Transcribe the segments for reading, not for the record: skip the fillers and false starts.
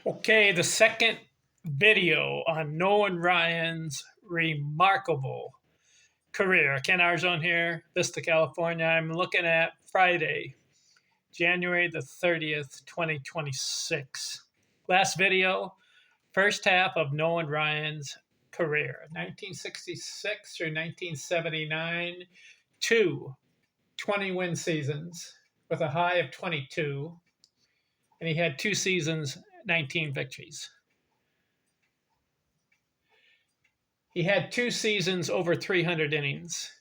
Okay, the second video on Nolan Ryan's remarkable career. Ken Arzon here, Vista, California. I'm looking at Friday, January the 30th, 2026. Last video, first half of Nolan Ryan's career, 1966 through 1979, two 20-win seasons with a high of 22, and he had two seasons, 19 victories. He had two seasons over 300 innings.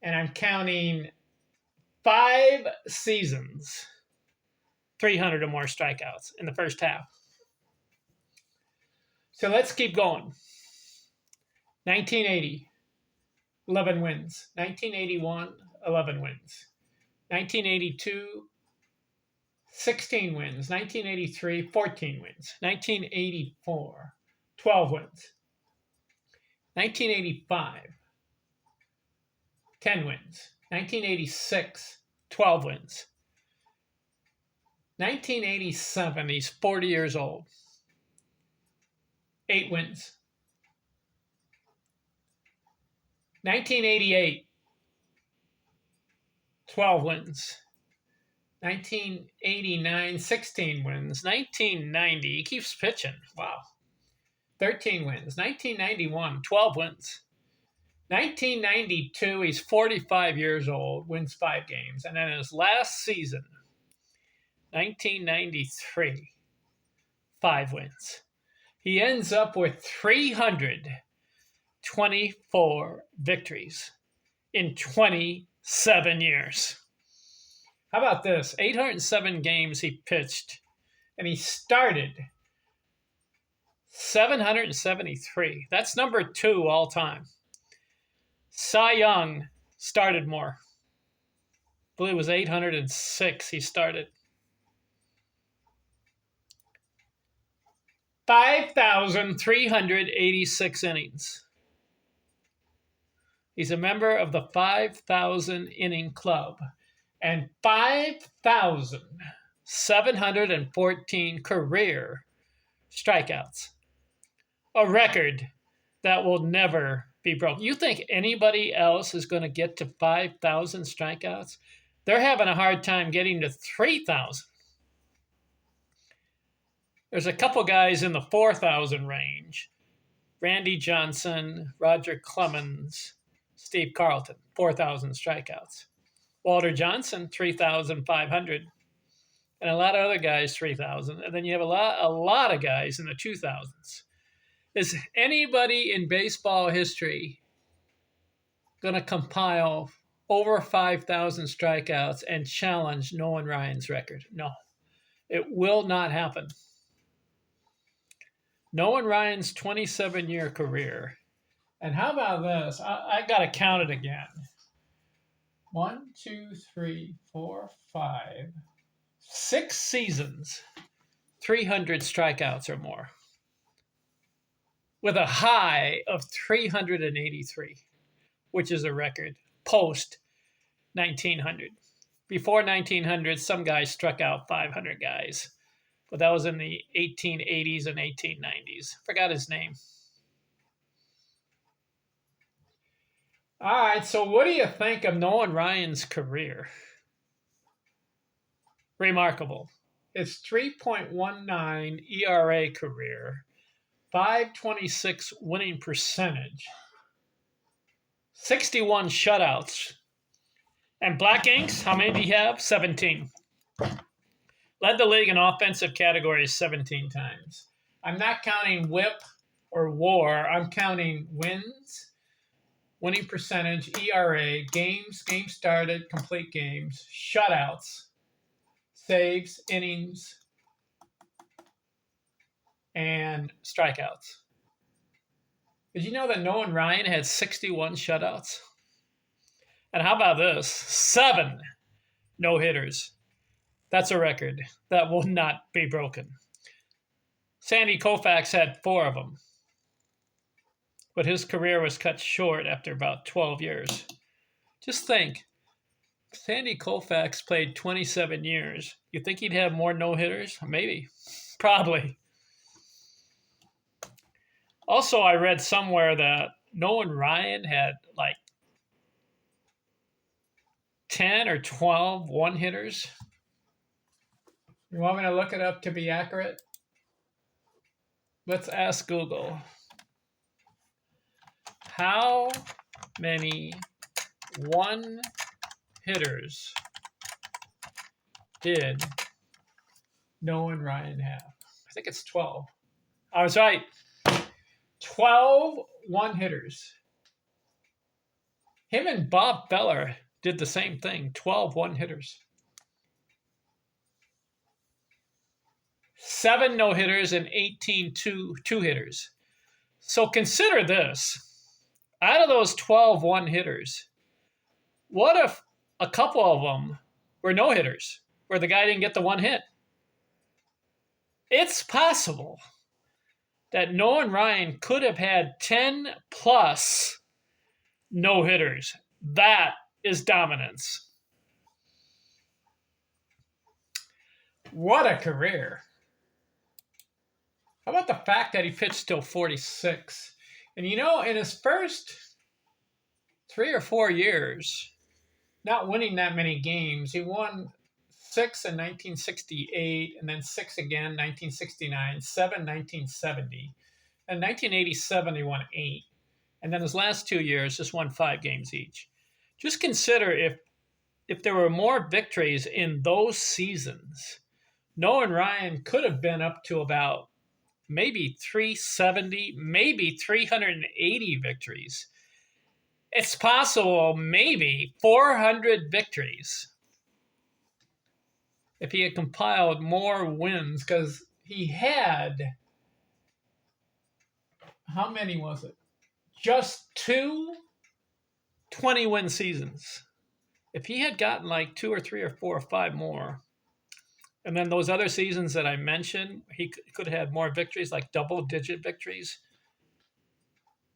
And I'm counting 5 seasons, 300 or more strikeouts in the first half. So let's keep going. 1980, 11 wins. 1981, 11 wins. 1982, 16 wins. 1983, 14 wins. 1984, 12 wins. 1985, 10 wins. 1986, 12 wins. 1987, he's 40 years old. 8 wins. 1988, 12 wins. 1989, 16 wins. 1990, he keeps pitching. Wow. 13 wins. 1991, 12 wins. 1992, he's 45 years old, wins 5 games. And then his last season, 1993, 5 wins. He ends up with 324 victories in 27 years. How about this? 807 games he pitched, and he started 773. That's number 2 all time. Cy Young started more. I believe it was 806 he started. 5,386 innings. He's a member of the 5,000 inning club and 5,714 career strikeouts. A record that will never be broken. You think anybody else is going to get to 5,000 strikeouts? They're having a hard time getting to 3,000. There's a couple guys in the 4,000 range. Randy Johnson, Roger Clemens, Steve Carlton, 4,000 strikeouts. Walter Johnson, 3,500. And a lot of other guys, 3,000. And then you have a lot of guys in the 2,000s. Is anybody in baseball history going to compile over 5,000 strikeouts and challenge Nolan Ryan's record? No, it will not happen. Nolan Ryan's 27-year career. And how about this? I got to count it again. 1, 2, 3, 4, 5, 6 seasons, 300 strikeouts or more, with a high of 383, which is a record post 1900. Before 1900, some guys struck out 500 guys, but that was in the 1880s and 1890s. Forgot his name. All right, so what do you think of Nolan Ryan's career? Remarkable. His 3.19 ERA career, 526 winning percentage, 61 shutouts. And black inks, how many do you have? 17. Led the league in offensive categories 17 times. I'm not counting whip or WAR. I'm counting wins, winning percentage, ERA, games started, complete games, shutouts, saves, innings, and strikeouts. Did you know that Nolan Ryan had 61 shutouts? And how about this? 7 no-hitters. That's a record that will not be broken. Sandy Koufax had 4 of them, but his career was cut short after about 12 years. Just think, Sandy Koufax played 27 years. You think he'd have more no-hitters? Maybe. Probably. Also, I read somewhere that Nolan Ryan had like 10 or 12 one hitters. You want me to look it up to be accurate? Let's ask Google. How many one hitters did Nolan Ryan have? I think it's 12. I was right. 12 one hitters. Him and Bob Feller did the same thing. 12 one hitters. 7 no hitters and 18 two hitters. So consider this. Out of those 12 one hitters, what if a couple of them were no hitters, where the guy didn't get the one hit? It's possible that Nolan Ryan could have had 10 plus no hitters. That is dominance. What a career. How about the fact that he pitched till 46? And you know, in his first 3 or 4 years, not winning that many games, he won 6 in 1968, and then 6 again, 1969, 7, 1970. In 1987, he won 8. And then his last 2 years just won 5 games each. Just consider if there were more victories in those seasons, Nolan Ryan could have been up to about maybe 370, maybe 380 victories. It's possible maybe 400 victories if he had compiled more wins, because he had, how many was it? Just 2 20-win seasons. If he had gotten like 2 or 3 or 4 or 5 more, and then those other seasons that I mentioned, he could have had more victories, like double-digit victories.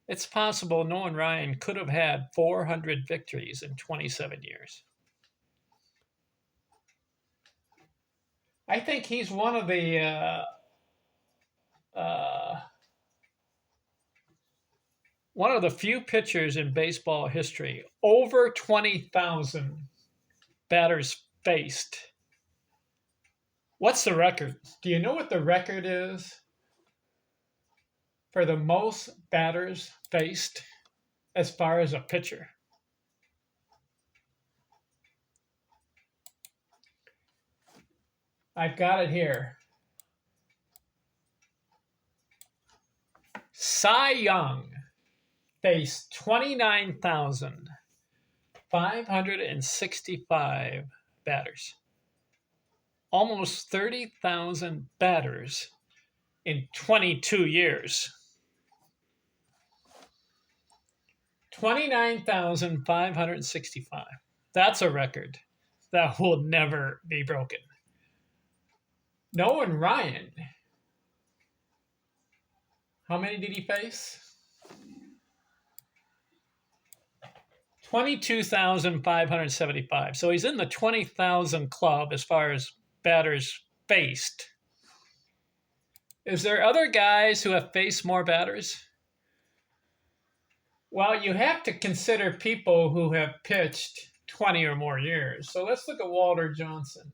It's possible Nolan Ryan could have had 400 victories in 27 years. I think he's one of the few pitchers in baseball history over 20,000 batters faced. What's the record? Do you know what the record is for the most batters faced as far as a pitcher? I've got it here. Cy Young faced 29,565 batters. Almost 30,000 batters in 22 years. 29,565. That's a record that will never be broken. Nolan Ryan, how many did he face? 22,575. So he's in the 20,000 club as far as batters faced. Is there other guys who have faced more batters? Well, you have to consider people who have pitched 20 or more years. So let's look at Walter Johnson.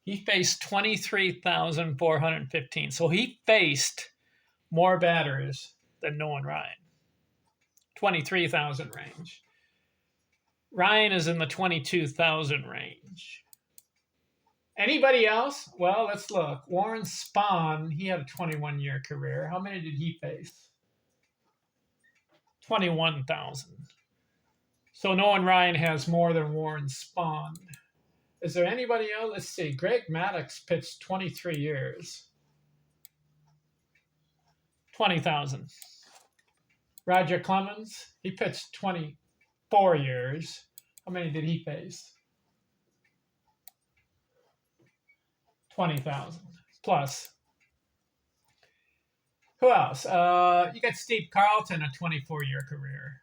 He faced 23,415. So he faced more batters than Nolan Ryan. 23,000 range. Ryan is in the 22,000 range. Anybody else? Well, let's look. Warren Spahn, he had a 21-year career. How many did he face? 21,000. So Nolan Ryan has more than Warren Spahn. Is there anybody else? Let's see. Greg Maddux pitched 23 years. 20,000. Roger Clemens, he pitched 24 years. How many did he face? 20,000 plus. Who else? You got Steve Carlton, a 24-year career.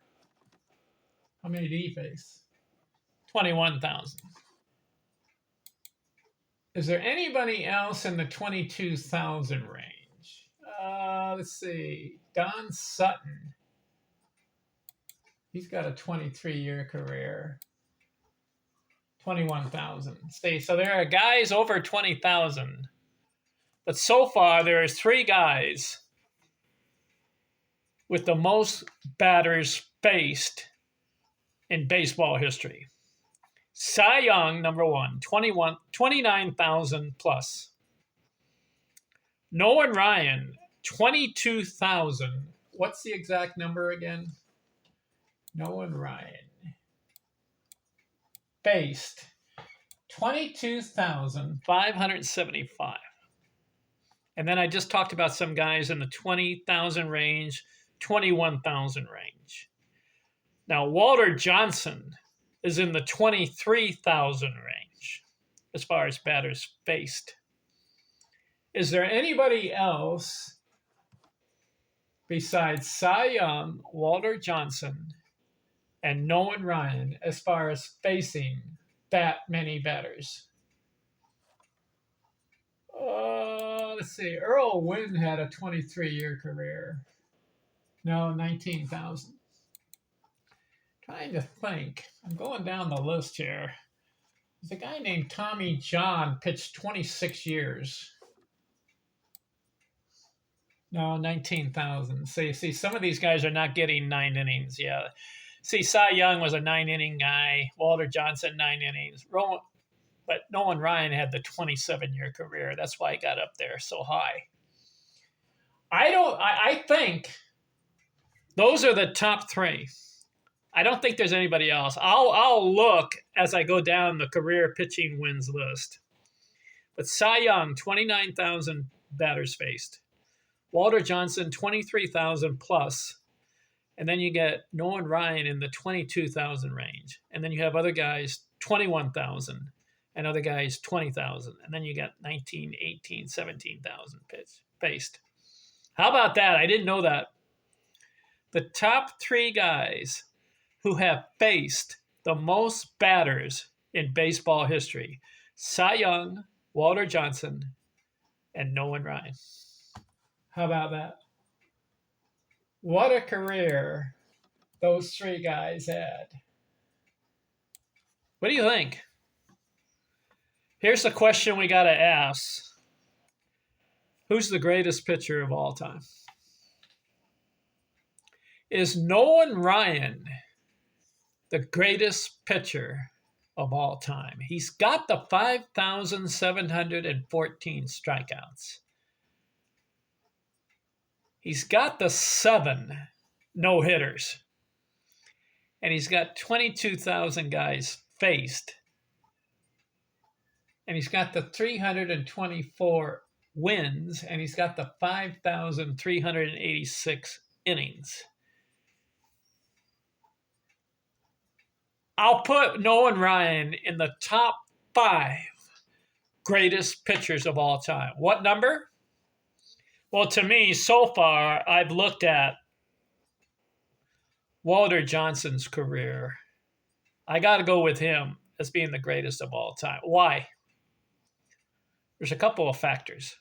How many did he face? 21,000. Is there anybody else in the 22,000 range? Let's see. Don Sutton. He's got a 23-year career. 21,000. See, so there are guys over 20,000. But so far, there are three guys with the most batters faced in baseball history. Cy Young, number one, 29,000 plus. Nolan Ryan, 22,000. What's the exact number again? Nolan Ryan. Faced 22,575. And then I just talked about some guys in the 20,000 range, 21,000 range. Now, Walter Johnson is in the 23,000 range as far as batters faced. Is there anybody else besides Cy Young, Walter Johnson, and Nolan Ryan as far as facing that many batters? Let's see. Earl Wynn had a 23-year career. No, 19,000. Trying to think. I'm going down the list here. There's a guy named Tommy John pitched 26 years. No, 19,000. See, some of these guys are not getting 9 innings. Yeah. See, Cy Young was a 9-inning guy. Walter Johnson, 9 innings. But Nolan Ryan had the 27-year career. That's why he got up there so high. I think those are the top three. I don't think there's anybody else. I'll look as I go down the career pitching wins list. But Cy Young, 29,000 batters faced. Walter Johnson, 23,000 plus. And then you get Nolan Ryan in the 22,000 range. And then you have other guys, 21,000. And other guys, 20,000. And then you got 19, 18, 17,000 faced. How about that? I didn't know that. The top three guys who have faced the most batters in baseball history: Cy Young, Walter Johnson, and Nolan Ryan. How about that? What a career those three guys had. What do you think? Here's the question we got to ask. Who's the greatest pitcher of all time? Is Nolan Ryan the greatest pitcher of all time? He's got the 5,714 strikeouts. He's got the 7 no-hitters. And he's got 22,000 guys faced. And he's got the 324 wins, and he's got the 5,386 innings. I'll put Nolan Ryan in the top 5 greatest pitchers of all time. What number? Well, to me, so far, I've looked at Walter Johnson's career. I got to go with him as being the greatest of all time. Why? There's a couple of factors.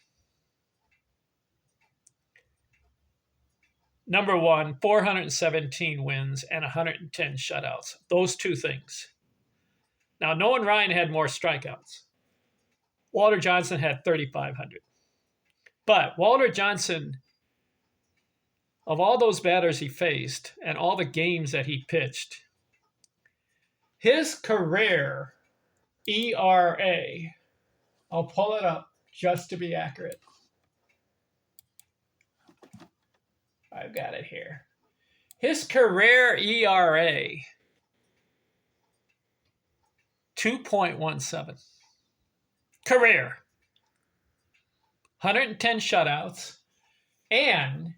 Number one, 417 wins and 110 shutouts. Those two things. Now, Nolan Ryan had more strikeouts. Walter Johnson had 3,500. But Walter Johnson, of all those batters he faced and all the games that he pitched, his career ERA, I'll pull it up just to be accurate. I've got it here. His career ERA, 2.17. Career. 110 shutouts. And,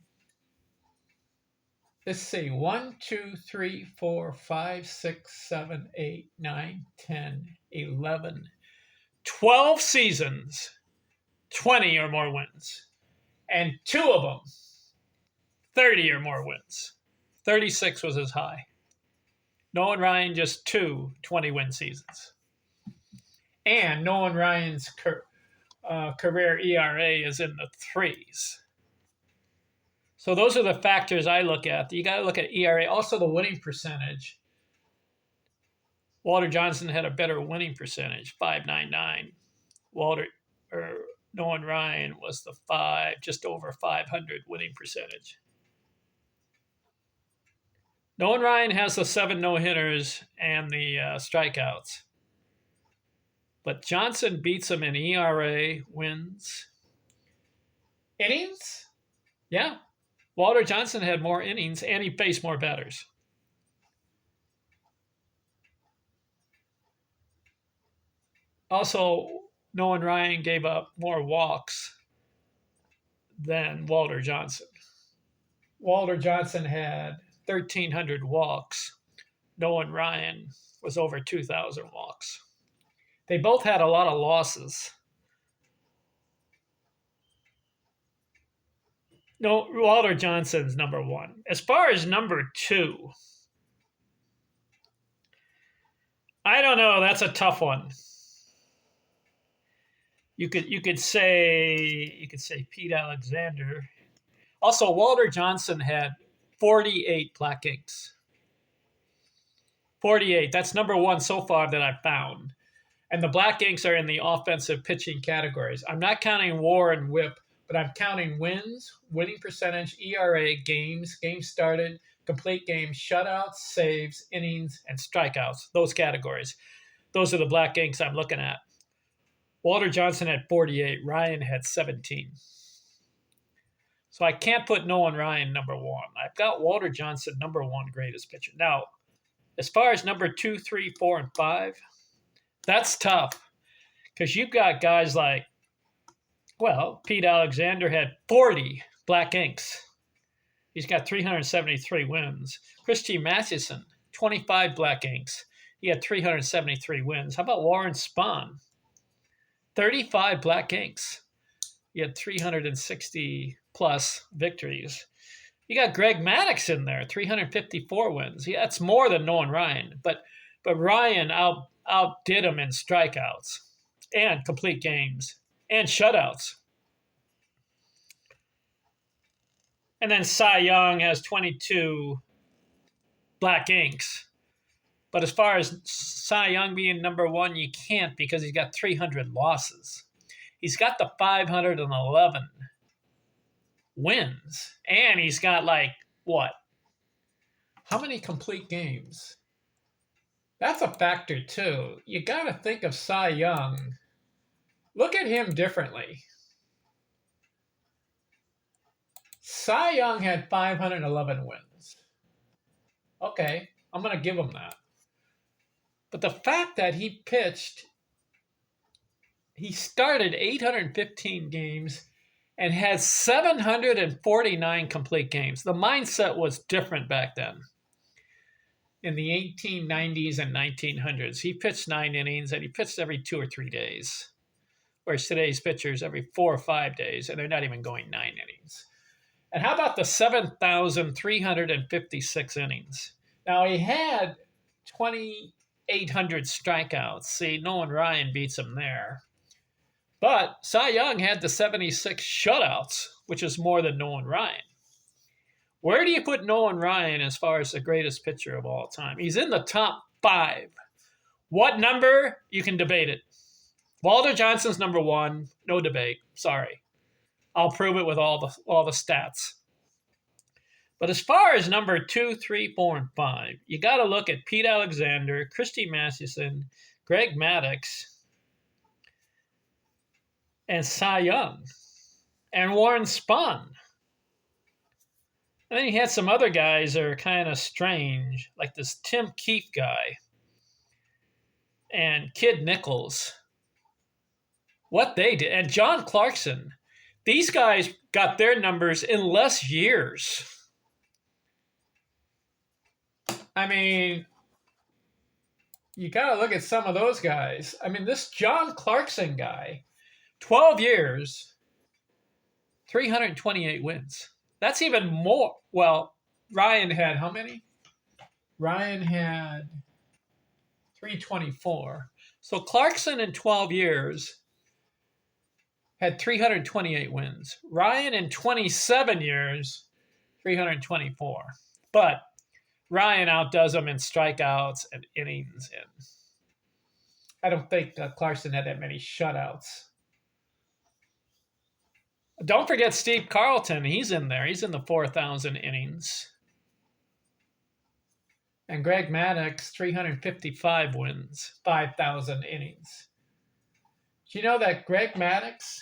let's see, 1, 2, 3, 4, 5, 6, 7, 8, 9, 10, 11, 12 seasons, 20 or more wins. And 2 of them, 30 or more wins. 36 was his high. Nolan Ryan, just 2 20-win seasons. And Nolan Ryan's career ERA is in the threes. So those are the factors I look at. You got to look at ERA, also the winning percentage. Walter Johnson had a better winning percentage, 599. Walter or Nolan Ryan was the just over 500 winning percentage. Nolan Ryan has the 7 no-hitters and the strikeouts. But Johnson beats him in ERA, wins. Innings? Yeah. Walter Johnson had more innings and he faced more batters. Also, Nolan Ryan gave up more walks than Walter Johnson. Walter Johnson had 1,300 walks. Nolan Ryan was over 2,000 walks. They both had a lot of losses. No, Walter Johnson's number one. As far as number two, I don't know. That's a tough one. You could say Pete Alexander. Also, Walter Johnson had 48 black inks. 48. That's number one so far that I've found. And the black inks are in the offensive pitching categories. I'm not counting WAR and WHIP, but I'm counting wins, winning percentage, ERA, games started, complete games, shutouts, saves, innings, and strikeouts. Those categories. Those are the black inks I'm looking at. Walter Johnson had 48. Ryan had 17. So I can't put Nolan Ryan number one. I've got Walter Johnson number one greatest pitcher. Now, as far as number 2, 3, 4, and 5, that's tough because you've got guys like, well, Pete Alexander had 40 black inks. He's got 373 wins. Christy Mathewson, 25 black inks. He had 373 wins. How about Warren Spahn? 35 black inks. He had 360 plus victories. You got Greg Maddux in there, 354 wins. Yeah, that's more than Nolan Ryan. But Ryan outdid him in strikeouts and complete games and shutouts. And then Cy Young has 22 black inks. But as far as Cy Young being number one, you can't because he's got 300 losses. He's got the 511 wins. And he's got what? How many complete games? That's a factor too. You got to think of Cy Young. Look at him differently. Cy Young had 511 wins. Okay, I'm going to give him that. But the fact that he started 815 games and had 749 complete games. The mindset was different back then. In the 1890s and 1900s, he pitched 9 innings and he pitched every 2 or 3 days. Whereas today's pitchers every 4 or 5 days, and they're not even going 9 innings. And how about the 7,356 innings? Now, he had 2,800 strikeouts. See, Nolan Ryan beats him there. But Cy Young had the 76 shutouts, which is more than Nolan Ryan. Where do you put Nolan Ryan as far as the greatest pitcher of all time? He's in the top 5. What number? You can debate it. Walter Johnson's number 1. No debate. Sorry. I'll prove it with all the stats. But as far as number 2, 3, 4, and 5, you got to look at Pete Alexander, Christy Mathewson, Greg Maddux, and Cy Young, and Warren Spahn. And then he had some other guys that are kind of strange, like this Tim Keefe guy and Kid Nichols. What they did, and John Clarkson. These guys got their numbers in less years. I mean, you got to look at some of those guys. I mean, this John Clarkson guy, 12 years, 328 wins. That's even more. Well, Ryan had how many? Ryan had 324. So Clarkson in 12 years had 328 wins. Ryan in 27 years, 324. But Ryan outdoes him in strikeouts and innings. And I don't think Clarkson had that many shutouts. Don't forget Steve Carlton. He's in there. He's in the 4,000 innings. And Greg Maddux, 355 wins, 5,000 innings. Do you know that Greg Maddux,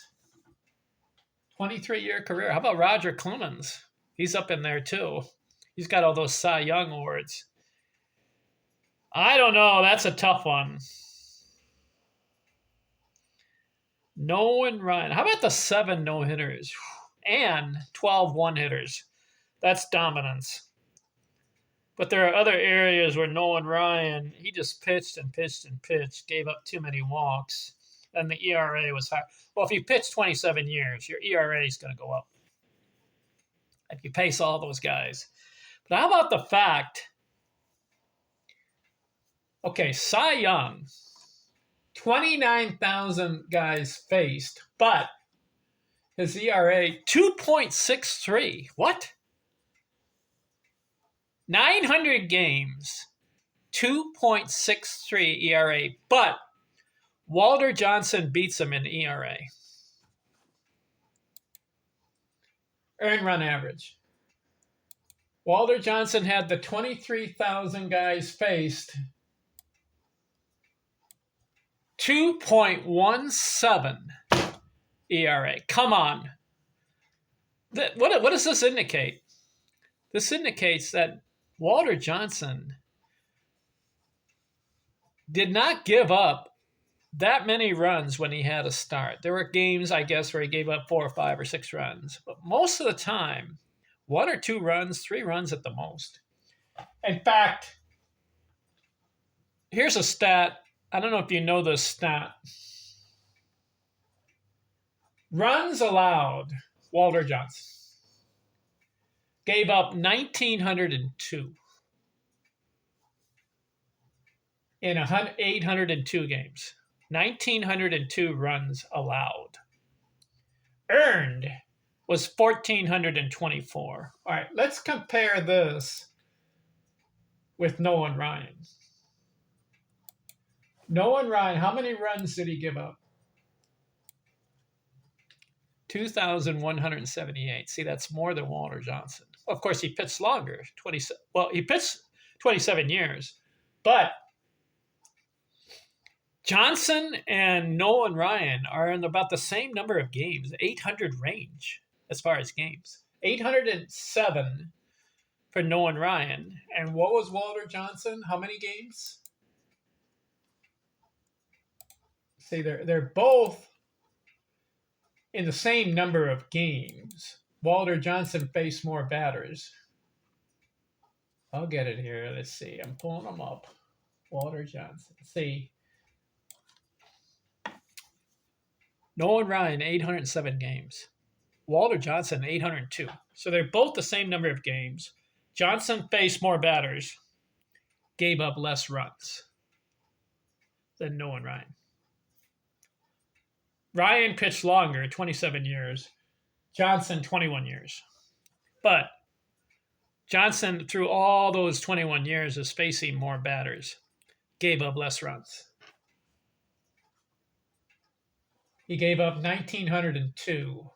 23-year career? How about Roger Clemens? He's up in there too. He's got all those Cy Young awards. I don't know. That's a tough one. Nolan Ryan. How about the 7 no-hitters and 12 one-hitters? That's dominance. But there are other areas where Nolan Ryan, he just pitched and pitched and pitched, gave up too many walks, and the ERA was high. Well, if you pitch 27 years, your ERA is going to go up if you pace all those guys. But how about the fact, okay, Cy Young, 29,000 guys faced, but his ERA, 2.63. What? 900 games, 2.63 ERA, but Walter Johnson beats him in ERA. Earned run average. Walter Johnson had the 23,000 guys faced, 2.17 ERA. Come on. What does this indicate? This indicates that Walter Johnson did not give up that many runs when he had a start. There were games, I guess, where he gave up 4 or 5 or 6 runs. But most of the time, 1 or 2 runs, 3 runs at the most. In fact, here's a stat. I don't know if you know this stat. Runs allowed, Walter Johnson gave up 1,902 in 802 games. 1,902 runs allowed. Earned was 1,424. All right, let's compare this with Nolan Ryan. Nolan Ryan, how many runs did he give up? 2,178. See, that's more than Walter Johnson. Of course, he pitched longer. He pitched 27 years. But Johnson and Nolan Ryan are in about the same number of games, 800 range as far as games. 807 for Nolan Ryan. And what was Walter Johnson? How many games? See, they're both in the same number of games. Walter Johnson faced more batters. I'll get it here. Let's see. I'm pulling them up. Walter Johnson. See. Nolan Ryan, 807 games. Walter Johnson, 802. So they're both the same number of games. Johnson faced more batters, gave up less runs than Nolan Ryan. Ryan pitched longer, 27 years. Johnson, 21 years. But Johnson, through all those 21 years of facing more batters, gave up less runs. He gave up 1,902.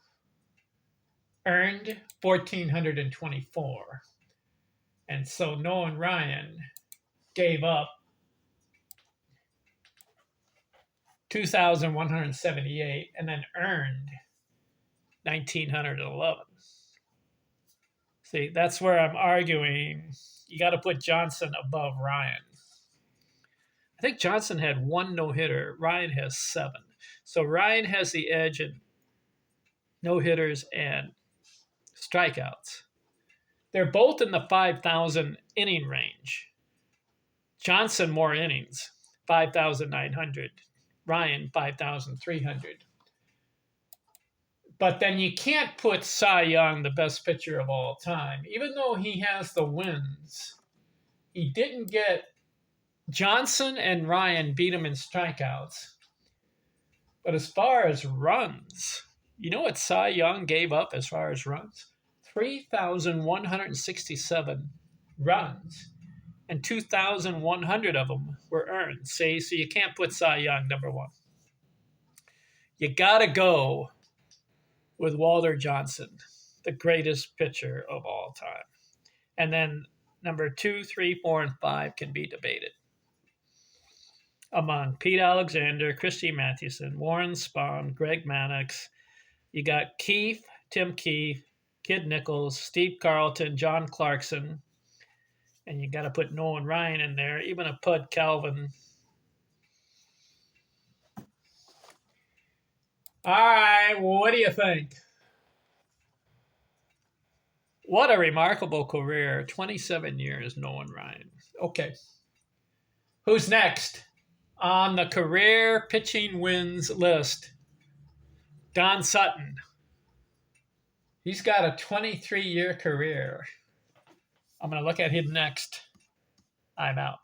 Earned 1,424. And so Nolan Ryan gave up 2,178 and then earned 1,911. See, that's where I'm arguing. You got to put Johnson above Ryan. I think Johnson had 1 no-hitter. Ryan has 7. So Ryan has the edge in no-hitters and strikeouts. They're both in the 5,000 inning range. Johnson more innings, 5,900. Ryan, 5,300. But then you can't put Cy Young, the best pitcher of all time. Even though he has the wins, he didn't get Johnson and Ryan beat him in strikeouts. But as far as runs, you know what Cy Young gave up as far as runs? 3,167 runs, and 2,100 of them were earned. See, so you can't put Cy Young number one. You got to go with Walter Johnson, the greatest pitcher of all time. And then number 2, 3, 4, and 5 can be debated among Pete Alexander, Christy Mathewson, Warren Spahn, Greg Mannix. You got Keefe, Tim Keefe, Kid Nichols, Steve Carlton, John Clarkson, and you got to put Nolan Ryan in there, even a Pud Calvin. All right, what do you think? What a remarkable career. 27 years, Nolan Ryan. Okay. Who's next on the career pitching wins list? Don Sutton. He's got a 23-year career. I'm going to look at him next. I'm out.